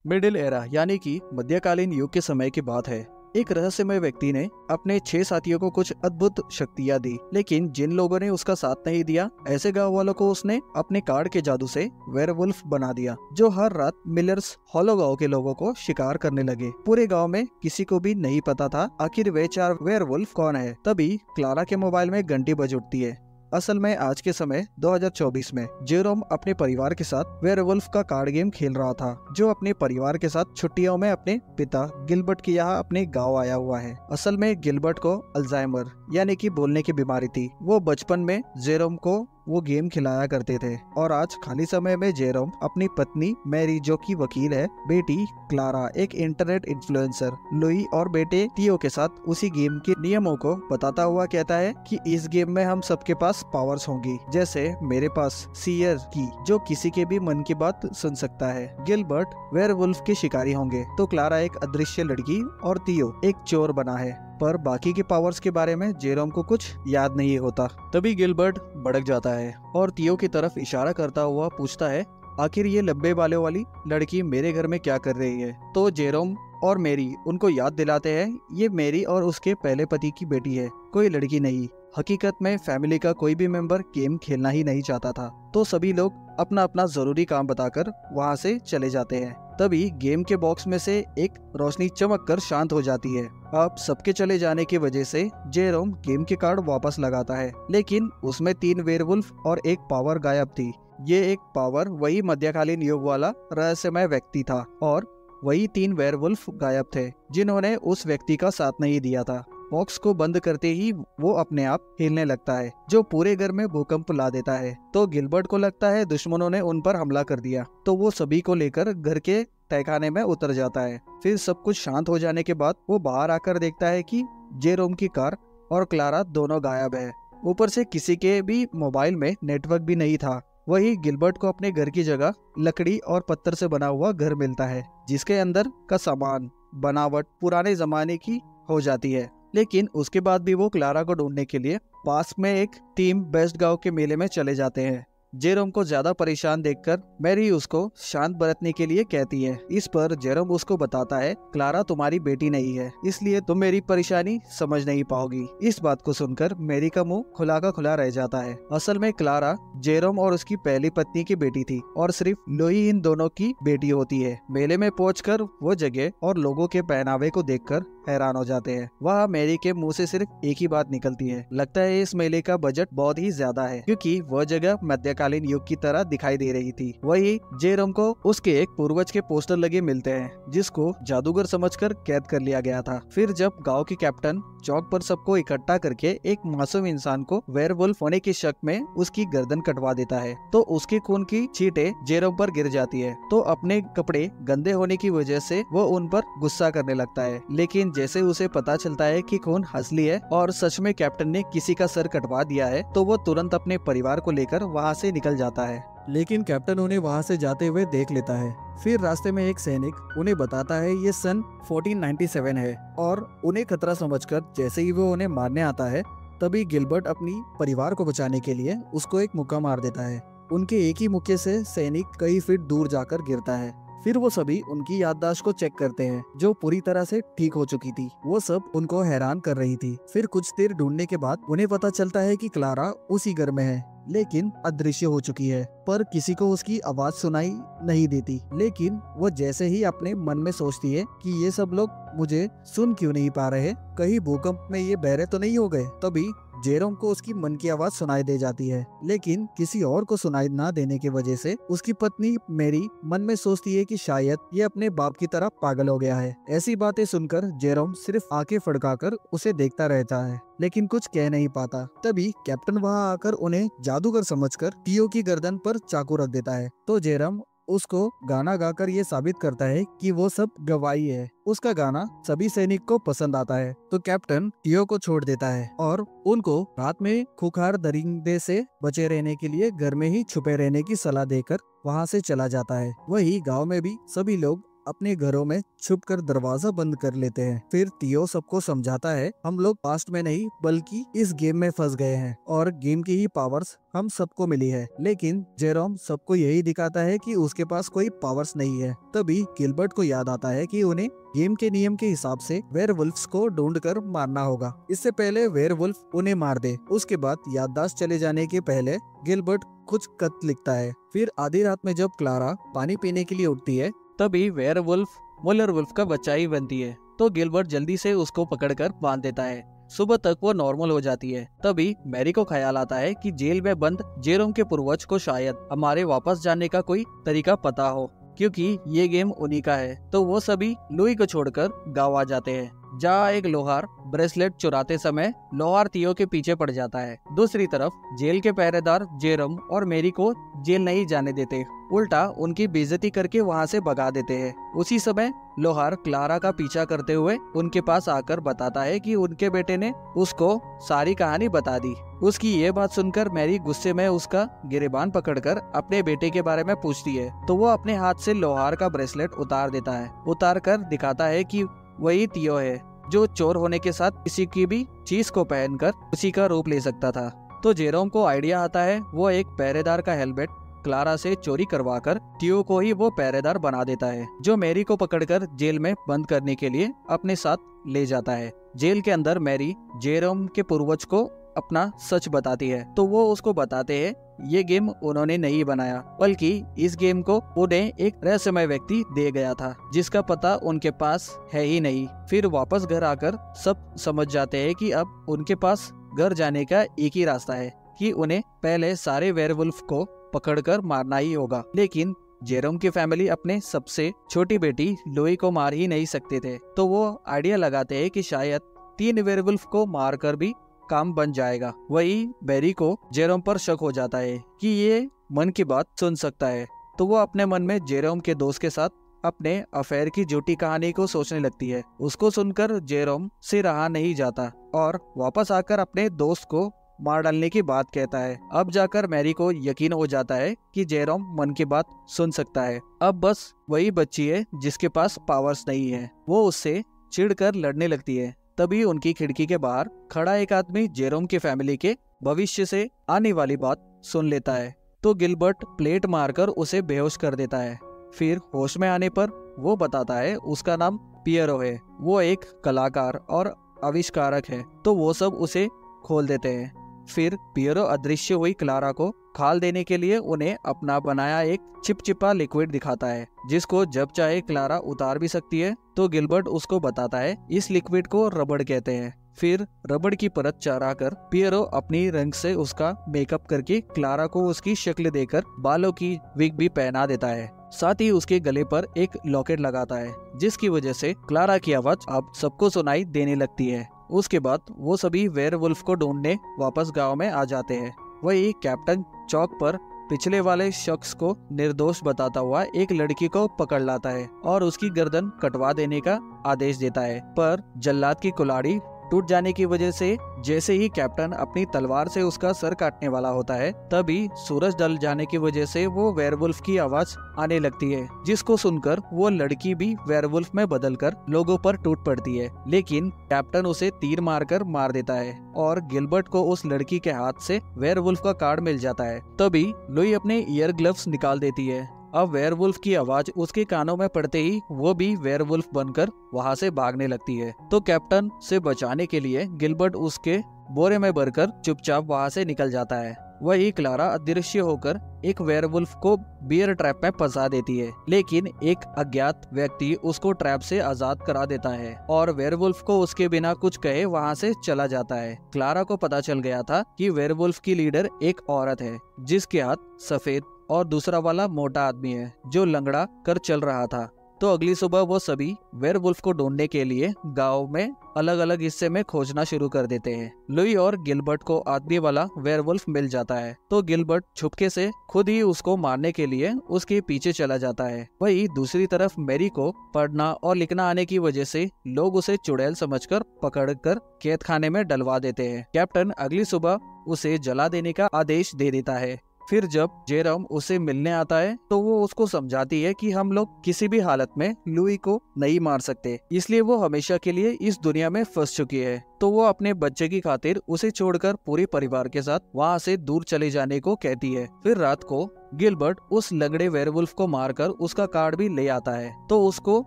Middle era यानी कि मध्यकालीन युग के समय की बात है। एक रहस्यमय व्यक्ति ने अपने 6 साथियों को कुछ अद्भुत शक्तियां दी, लेकिन जिन लोगों ने उसका साथ नहीं दिया, ऐसे गांव वालों को उसने अपने कार्ड के जादू से वेयरवुल्फ बना दिया, जो हर रात मिलर्स हॉलो गांव के लोगों को शिकार करने लगे। पूरे गांव में किसी को भी नहीं पता था आखिर वे 4 वेयरवुल्फ कौन है। तभी क्लारा के मोबाइल में घंटी बज उठती है। असल में आज के समय 2024 में जेरोम अपने परिवार के साथ वेयरवुल्फ का कार्ड गेम खेल रहा था, जो अपने परिवार के साथ छुट्टियों में अपने पिता गिलबर्ट के यहाँ अपने गांव आया हुआ है। असल में गिलबर्ट को अल्जाइमर यानी कि बोलने की बीमारी थी। वो बचपन में जेरोम को वो गेम खिलाया करते थे और आज खाली समय में जेरोम अपनी पत्नी मैरी, जो की वकील है, बेटी क्लारा, एक इंटरनेट इन्फ्लुएंसर, लुई और बेटे टियो के साथ उसी गेम के नियमों को बताता हुआ कहता है कि इस गेम में हम सबके पास पावर्स होंगी, जैसे मेरे पास सीयर की, जो किसी के भी मन की बात सुन सकता है। गिलबर्ट वेयरवुल्फ के शिकारी होंगे, तो क्लारा एक अदृश्य लड़की और टियो एक चोर बना है। पर बाकी के पावर्स के बारे में जेरोम को कुछ याद नहीं होता। तभी गिलबर्ट भड़क जाता है और टियो की तरफ इशारा करता हुआ पूछता है, आखिर ये लंबे बालों वाली लड़की मेरे घर में क्या कर रही है। तो जेरोम और मेरी उनको याद दिलाते हैं, ये मेरी और उसके पहले पति की बेटी है, कोई लड़की नहीं। हकीकत में फैमिली का कोई भी मेंबर गेम खेलना ही नहीं चाहता था, तो सभी लोग अपना अपना जरूरी काम बताकर वहाँ से चले जाते हैं। तभी गेम के बॉक्स में से एक रोशनी चमक कर शांत हो जाती है। अब सबके चले जाने की वजह से जेरोम गेम के कार्ड वापस लगाता है, लेकिन उसमें 3 वेयरवुल्फ और एक पावर गायब थी। ये एक पावर वही मध्यकालीन युग वाला रहस्यमय व्यक्ति था और वही 3 वेयरवुल्फ गायब थे, जिन्होंने उस व्यक्ति का साथ नहीं दिया था। बॉक्स को बंद करते ही वो अपने आप हिलने लगता है, जो पूरे घर में भूकंप ला देता है। तो गिलबर्ट को लगता है दुश्मनों ने उन पर हमला कर दिया, तो वो सभी को लेकर घर के तहखाने में उतर जाता है। फिर सब कुछ शांत हो जाने के बाद वो बाहर आकर देखता है कि जेरोम की कार और क्लारा दोनों गायब है। ऊपर से किसी के भी मोबाइल में नेटवर्क भी नहीं था। वही गिलबर्ट को अपने घर की जगह लकड़ी और पत्थर से बना हुआ घर मिलता है, जिसके अंदर का सामान बनावट पुराने जमाने की हो जाती है। लेकिन उसके बाद भी वो क्लारा को ढूंढने के लिए पास में एक टीम बेस्ट गांव के मेले में चले जाते हैं। जेरोम को ज्यादा परेशान देखकर मैरी उसको शांत बरतने के लिए कहती है। इस पर जेरोम उसको बताता है, क्लारा तुम्हारी बेटी नहीं है, इसलिए तुम मेरी परेशानी समझ नहीं पाओगी। इस बात को सुनकर मैरी का मुंह खुला का खुला रह जाता है। असल में क्लारा जेरोम और उसकी पहली पत्नी की बेटी थी और सिर्फ लुई इन दोनों की बेटी होती है। मेले में पहुंचकर वो जगह और लोगों के पहनावे को देखकर हैरान हो जाते हैं। वहाँ मैरी के मुंह से सिर्फ एक ही बात निकलती है, लगता है इस मेले का बजट बहुत ही ज्यादा है, क्योंकि वह जगह मध्यकालीन युग की तरह दिखाई दे रही थी। वही जेरोम को उसके एक पूर्वज के पोस्टर लगे मिलते हैं, जिसको जादूगर समझकर कैद कर लिया गया था। फिर जब गांव के कैप्टन चौक पर सबको इकट्ठा करके एक मासूम इंसान को वेयरवुल्फ होने के शक में उसकी गर्दन कटवा देता है, तो उसके खून की छींटें जेरोम पर गिर जाती है। तो अपने कपड़े गंदे होने की वजह से वो उन पर गुस्सा करने लगता है। लेकिन जैसे उसे पता चलता है कि खून असली है और सच में कैप्टन ने किसी का सर कटवा दिया है, तो वो तुरंत अपने परिवार को लेकर वहाँ से निकल जाता है। लेकिन कैप्टन उन्हें वहां से जाते हुए देख लेता है। फिर रास्ते में एक सैनिक उन्हें बताता है ये सन 1497 है और उन्हें खतरा समझकर जैसे ही वो उन्हें मारने आता है, तभी गिलबर्ट अपनी परिवार को बचाने के लिए उसको एक मुक्का मार देता है। उनके एक ही मुक्के से सैनिक कई फीट दूर जाकर गिरता है। फिर वो सभी उनकी याददाश्त को चेक करते हैं, जो पूरी तरह से ठीक हो चुकी थी। वो सब उनको हैरान कर रही थी। फिर कुछ देर ढूंढने के बाद उन्हें पता चलता है कि क्लारा उसी घर में है, लेकिन अदृश्य हो चुकी है। पर किसी को उसकी आवाज सुनाई नहीं देती। लेकिन वो जैसे ही अपने मन में सोचती है कि ये सब लोग मुझे सुन क्यों नहीं पा रहे, कहीं भूकंप में ये बहरे तो नहीं हो गए, तभी जेरोम को उसकी मन की आवाज सुनाई दे जाती है। लेकिन किसी और को सुनाई ना देने की वजह से उसकी पत्नी मैरी मन में सोचती है कि शायद ये अपने बाप की तरह पागल हो गया है। ऐसी बातें सुनकर जेरोम सिर्फ आंखें फड़काकर उसे देखता रहता है, लेकिन कुछ कह नहीं पाता। तभी कैप्टन वहां आकर उन्हें जादूगर समझकर टियो की गर्दन पर चाकू रख देता है। तो जेरोम उसको गाना गाकर ये साबित करता है कि वो सब गवाही है। उसका गाना सभी सैनिक को पसंद आता है, तो कैप्टन टियो को छोड़ देता है और उनको रात में खूंखार दरिंदे से बचे रहने के लिए घर में ही छुपे रहने की सलाह देकर वहां से चला जाता है। वही गांव में भी सभी लोग अपने घरों में छुपकर दरवाजा बंद कर लेते हैं। फिर तियो सबको समझाता है हम लोग पास्ट में नहीं बल्कि इस गेम में फंस गए हैं और गेम की ही पावर्स हम सबको मिली है। लेकिन जेरोम सबको यही दिखाता है कि उसके पास कोई पावर्स नहीं है। तभी गिलबर्ट को याद आता है कि उन्हें गेम के नियम के हिसाब से वेयरवुल्फ्स को ढूंढकर मारना होगा, इससे पहले वेयरवुल्फ उन्हें मार दे। उसके बाद याददाश्त चले जाने के पहले गिलबर्ट कुछ खत लिखता है। फिर आधी रात में जब क्लारा पानी पीने के लिए उठती है तभी वेयरवुल्फ मुलरवुल्फ का बच्चा ही बनती है, तो गिलबर्ट जल्दी से उसको पकड़कर बांध देता है। सुबह तक वो नॉर्मल हो जाती है। तभी मैरी को ख्याल आता है कि जेल में बंद जेरोम के पूर्वज को शायद हमारे वापस जाने का कोई तरीका पता हो, क्योंकि ये गेम उन्हीं का है। तो वो सभी लुई को छोड़कर गाँव आ जाते हैं, जहाँ एक लोहार ब्रेसलेट चुराते समय लोहार तियो के पीछे पड़ जाता है। दूसरी तरफ जेल के पहरेदार जेरोम और मेरी को जेल नहीं जाने देते, उल्टा उनकी बेइज्जती करके वहाँ से भगा देते हैं। उसी समय लोहार क्लारा का पीछा करते हुए उनके पास आकर बताता है कि उनके बेटे ने उसको सारी कहानी बता दी। उसकी ये बात सुनकर मैरी गुस्से में उसका गिरेबान पकड़कर अपने बेटे के बारे में पूछती है, तो वो अपने हाथ से लोहार का ब्रेसलेट उतार देता है। उतार कर दिखाता है कि वही तियो है जो चोर होने के साथ किसी की भी चीज को पहनकर उसी का रूप ले सकता था। तो जेरोम को आइडिया आता है, वो एक पहरेदार का हेलमेट क्लारा से चोरी करवाकर तियो को ही वो पहरेदार बना देता है, जो मैरी को पकड़कर जेल में बंद करने के लिए अपने साथ ले जाता है। जेल के अंदर मैरी जेरोम के पूर्वज को अपना सच बताती है, तो वो उसको बताते हैं ये गेम उन्होंने नहीं बनाया, बल्कि इस गेम को उन्हें एक रहस्यमय व्यक्ति दे गया था जिसका पता उनके पास है ही नहीं। फिर वापस घर आकर सब समझ जाते हैं कि अब उनके पास घर जाने का एक ही रास्ता है कि उन्हें पहले सारे वेयरवुल्फ को पकड़कर मारना ही होगा। लेकिन जेरोम की फैमिली अपने सबसे छोटी बेटी लुई को मार ही नहीं सकते थे, तो वो आइडिया लगाते हैं कि शायद 3 वेयरवुल्फ को मारकर भी काम बन जाएगा। वही बेरी को जेरोम पर शक हो जाता है कि ये मन की बात सुन सकता है, तो वो अपने मन में जेरोम के दोस्त के साथ अपने अफेयर की झूठी कहानी को सोचने लगती है। उसको सुनकर जेरोम से रहा नहीं जाता और वापस आकर अपने दोस्त को मार डालने की बात कहता है। अब जाकर मैरी को यकीन हो जाता है कि जेरोम मन की बात सुन सकता है। अब बस वही बच्ची है जिसके पास पावर्स नहीं है। वो उससे चिढ़कर लड़ने लगती है। तभी उनकी खिड़की के बाहर खड़ा एक आदमी जेरोम की फैमिली के भविष्य से आने वाली बात सुन लेता है, तो गिलबर्ट प्लेट मारकर उसे बेहोश कर देता है। फिर होश में आने पर वो बताता है उसका नाम पियरो है, वो एक कलाकार और आविष्कारक है। तो वो सब उसे खोल देते हैं। फिर पियरो अदृश्य हुई क्लारा को खाल देने के लिए उन्हें अपना बनाया एक चिपचिपा लिक्विड दिखाता है, जिसको जब चाहे क्लारा उतार भी सकती है। तो गिलबर्ट उसको बताता है इस लिक्विड को रबड़ कहते हैं। फिर रबड़ की परत चढ़ाकर पियरो अपनी रंग से उसका मेकअप करके क्लारा को उसकी शक्ल देकर बालों की विग भी पहना देता है। साथ ही उसके गले पर एक लॉकेट लगाता है, जिसकी वजह से क्लारा की आवाज अब सबको सुनाई देने लगती है। उसके बाद वो सभी वेयरवुल्फ को ढूंढने वापस गांव में आ जाते हैं। वही कैप्टन चौक पर पिछले वाले शख्स को निर्दोष बताता हुआ एक लड़की को पकड़ लाता है और उसकी गर्दन कटवा देने का आदेश देता है। पर जल्लाद की कुल्हाड़ी टूट जाने की वजह से जैसे ही कैप्टन अपनी तलवार से उसका सर काटने वाला होता है, तभी सूरज ढल जाने की वजह से वो वेयरवुल्फ की आवाज आने लगती है, जिसको सुनकर वो लड़की भी वेयरवुल्फ में बदलकर लोगों पर टूट पड़ती है। लेकिन कैप्टन उसे तीर मारकर मार देता है और गिलबर्ट को उस लड़की के हाथ से वेयरवुल्फ का कार्ड मिल जाता है। तभी लुई अपने ईयर ग्लव्स निकाल देती है। अब वेयरवुल्फ की आवाज उसके कानों में पड़ते ही वो भी वेयरवुल्फ बनकर वहाँ से भागने लगती है। तो कैप्टन से बचाने के लिए गिलबर्ट उसके बोरे में भरकर चुपचाप वहाँ से निकल जाता है। वही क्लारा अदृश्य होकर एक वेयरवुल्फ को बियर ट्रैप में फंसा देती है, लेकिन एक अज्ञात व्यक्ति उसको ट्रैप से आजाद करा देता है और वेयरवुल्फ को उसके बिना कुछ कहे वहाँ से चला जाता है। क्लारा को पता चल गया था कि वेयरवुल्फ की लीडर एक औरत है, जिसके हाथ सफेद और दूसरा वाला मोटा आदमी है जो लंगड़ा कर चल रहा था। तो अगली सुबह वो सभी वेयरवुल्फ को ढूंढने के लिए गांव में अलग अलग हिस्से में खोजना शुरू कर देते हैं। लुई और गिलबर्ट को आदमी वाला वेयरवुल्फ मिल जाता है, तो गिलबर्ट छुपके से खुद ही उसको मारने के लिए उसके पीछे चला जाता है। वही दूसरी तरफ मैरी को पढ़ना और लिखना आने की वजह से लोग उसे चुड़ैल समझकर पकड़कर कैद खाने में डलवा देते हैं। कैप्टन अगली सुबह उसे जला देने का आदेश दे देता है। फिर जब जेरोम उसे मिलने आता है तो वो उसको समझाती है कि हम लोग किसी भी हालत में लुई को नहीं मार सकते, इसलिए वो हमेशा के लिए इस दुनिया में फंस चुकी है। तो वो अपने बच्चे की खातिर उसे छोड़कर पूरे परिवार के साथ वहाँ से दूर चले जाने को कहती है। फिर रात को गिलबर्ट उस लंगड़े वेयरवुल्फ को मारकर उसका कार्ड भी ले आता है। तो उसको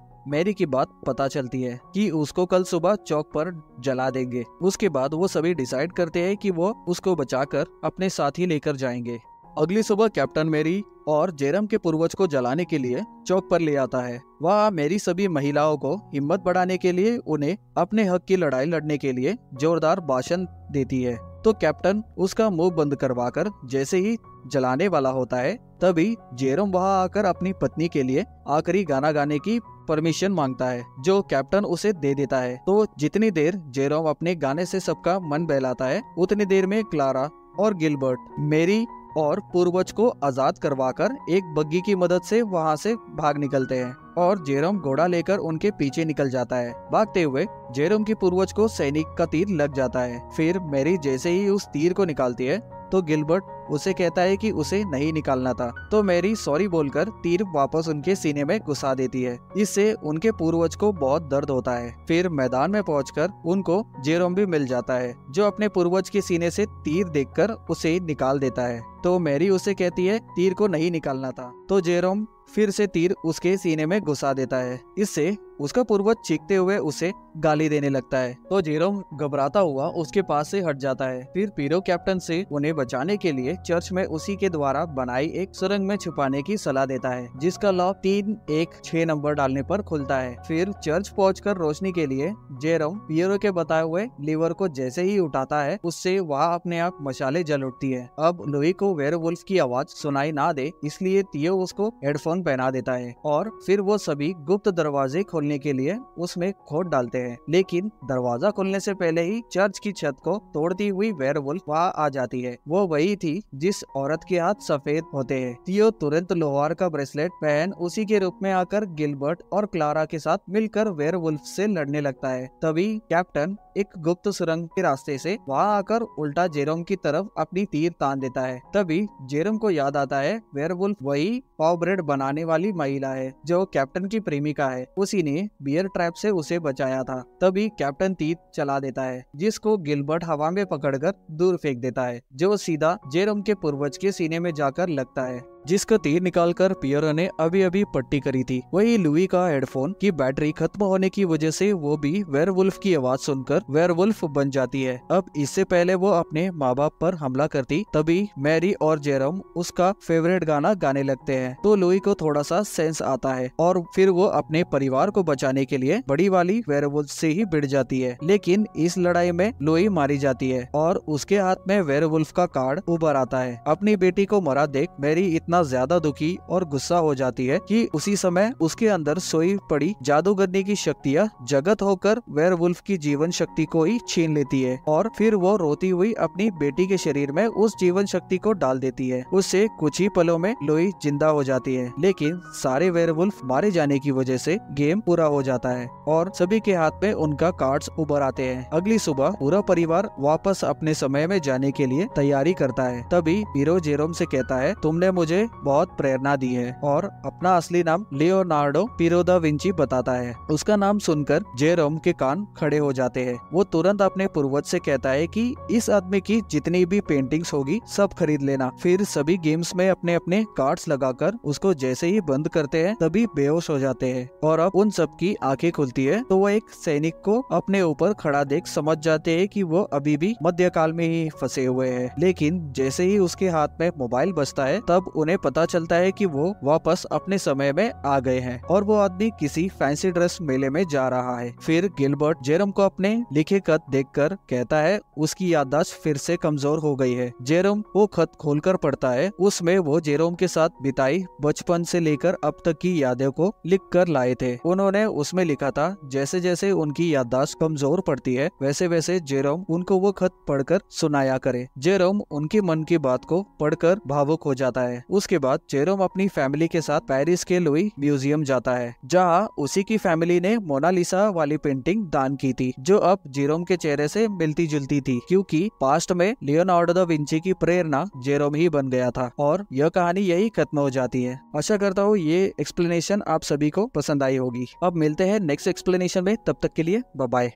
मैरी की बात पता चलती है कि उसको कल सुबह चौक पर जला देंगे। उसके बाद वो सभी डिसाइड करते हैं कि वो उसको बचाकर अपने साथ ही लेकर जाएंगे। अगली सुबह कैप्टन मैरी और जेरम के पूर्वज को जलाने के लिए चौक पर ले आता है। वह मैरी सभी महिलाओं को हिम्मत बढ़ाने के लिए उन्हें अपने हक की लड़ाई लड़ने के लिए जोरदार भाषण देती है। तो कैप्टन उसका मुंह बंद करवाकर जैसे ही जलाने वाला होता है तभी जेरोम वहां आकर अपनी पत्नी के लिए आखिरी गाना गाने की परमिशन मांगता है, जो कैप्टन उसे दे देता है। तो जितनी देर जेरोम अपने गाने से सबका मन बहलाता है उतनी देर में क्लारा और गिलबर्ट मैरी और पूर्वज को आजाद करवाकर एक बग्गी की मदद से वहां से भाग निकलते हैं और जेरोम घोड़ा लेकर उनके पीछे निकल जाता है। भागते हुए जेरोम की पूर्वज को सैनिक का तीर लग जाता है। फिर मैरी जैसे ही उस तीर को निकालती है तो गिलबर्ट उसे कहता है कि उसे नहीं निकालना था। तो मैरी सॉरी बोलकर तीर वापस उनके सीने में घुसा देती है। इससे उनके पूर्वज को बहुत दर्द होता है। फिर मैदान में पहुंचकर उनको जेरोम भी मिल जाता है, जो अपने पूर्वज के सीने से तीर देखकर उसे निकाल देता है। तो मैरी उसे कहती है तीर को नहीं निकालना था। तो जेरोम फिर से तीर उसके सीने में घुसा देता है। इससे उसका पूर्वज चीखते हुए उसे गाली देने लगता है। तो जेरोम घबराता हुआ उसके पास से हट जाता है। फिर पीरो कैप्टन से उन्हें बचाने के लिए चर्च में उसी के द्वारा बनाई एक सुरंग में छुपाने की सलाह देता है, जिसका लॉक 316 नंबर डालने पर खुलता है। फिर चर्च पहुंचकर रोशनी के लिए जेरोम पीरो के बताए हुए लीवर को जैसे ही उठाता है उससे वहाँ अपने आप मशाले जल उठती है। अब लुई को वेयरवुल्फ की आवाज सुनाई ना दे इसलिए तियो उसको हेडफोन पहना देता है और फिर वो सभी गुप्त दरवाजे खोलने के लिए उसमें खोद डालते हैं। लेकिन दरवाजा खोलने से पहले ही चर्च की छत को तोड़ती हुई वेयरवुल्फ वहाँ आ जाती है। वो वही थी जिस औरत के हाथ सफेद होते हैं। तियो तुरंत लोहार का ब्रेसलेट पहन उसी के रूप में आकर गिलबर्ट और क्लारा के साथ मिलकर वेयरवुल्फ से लड़ने लगता है। तभी कैप्टन एक गुप्त सुरंग के रास्ते से वहाँ आकर उल्टा जेरोम की तरफ अपनी तीर तान देता है। तभी जेरोम को याद आता है वेयरवुल्फ वही पाव ब्रेड बनाने वाली महिला है जो कैप्टन की प्रेमिका है। उसी ने बियर ट्रैप से उसे बचाया था। तभी कैप्टन तीर चला देता है, जिसको गिलबर्ट हवा में पकड़कर दूर फेंक देता है, जो सीधा जेरोम के पूर्वज के सीने में जाकर लगता है, जिसका तीर निकालकर पियरो ने अभी अभी पट्टी करी थी। वही लुई का हेडफोन की बैटरी खत्म होने की वजह से वो भी वेयरवुल्फ की आवाज सुनकर वेयरवुल्फ बन जाती है। अब इससे पहले वो अपने माँ बाप पर हमला करती तभी मैरी और जेरोम उसका फेवरेट गाना गाने लगते हैं। तो लुई को थोड़ा सा सेंस आता है और फिर वो अपने परिवार को बचाने के लिए बड़ी वाली वेयरवुल्फ से ही भिड़ जाती है। लेकिन इस लड़ाई में लुई मारी जाती है और उसके हाथ में वेयरवुल्फ का कार्ड उभर आता है। अपनी बेटी को मरा देख मैरी इतना ज्यादा दुखी और गुस्सा हो जाती है कि उसी समय उसके अंदर सोई पड़ी जादूगरनी की शक्तियाँ जगत होकर वेयरवुल्फ की जीवन शक्ति को ही छीन लेती है और फिर वो रोती हुई अपनी बेटी के शरीर में उस जीवन शक्ति को डाल देती है। उससे कुछ ही पलों में लुई जिंदा हो जाती है। लेकिन सारे वेयरवुल्फ मारे जाने की वजह से गेम पूरा हो जाता है और सभी के हाथ में उनका कार्ड्स उभर आते हैं। अगली सुबह पूरा परिवार वापस अपने समय में जाने के लिए तैयारी करता है। तभी पीरो जेरोम से कहता है तुमने मुझे बहुत प्रेरणा दी है और अपना असली नाम लियोनार्डो पीरो दा विंची बताता है। उसका नाम सुनकर जेरोम के कान खड़े हो जाते हैं। वो तुरंत अपने पूर्वज से कहता है कि इस आदमी की जितनी भी पेंटिंग्स होगी सब खरीद लेना। फिर सभी गेम्स में अपने अपने कार्ड्स लगाकर उसको जैसे ही बंद करते हैं तभी बेहोश हो जाते हैं और अब उन सब की आंखें खुलती है तो वो एक सैनिक को अपने ऊपर खड़ा देख समझ जाते हैं कि वो अभी भी मध्यकाल में ही फंसे हुए हैं। लेकिन जैसे ही उसके हाथ में मोबाइल बजता है तब उन्हें पता चलता है कि वो वापस अपने समय में आ गए हैं और वो आदमी किसी फैंसी ड्रेस मेले में जा रहा है। फिर गिलबर्ट जेरोम को अपने लिखे खत देखकर कहता है उसकी याददाश्त फिर से कमजोर हो गई है। जेरोम वो खत खोलकर पढ़ता है। उसमें वो जेरोम के साथ बिताई बचपन से लेकर अब तक की यादों को लिख कर लाए थे। उन्होंने उसमें लिखा था जैसे जैसे उनकी याददाश्त कमजोर पड़ती है वैसे वैसे जेरोम उनको वो खत पढ़कर सुनाया करे। जेरोम उनके मन की बात को पढ़कर भावुक हो जाता है। उसके बाद जेरोम अपनी फैमिली के साथ पेरिस के लुई म्यूजियम जाता है, जहाँ उसी की फैमिली ने मोनालिसा वाली पेंटिंग दान की थी, जो अब जेरोम के चेहरे से मिलती जुलती थी, क्योंकि पास्ट में लियोनार्डो दा विंची की प्रेरणा जेरोम ही बन गया था। और यह कहानी यही खत्म हो जाती है। आशा करता हूँ ये एक्सप्लेनेशन आप सभी को पसंद आई होगी। अब मिलते हैं नेक्स्ट एक्सप्लेनेशन में, तब तक के लिए बाय बाय।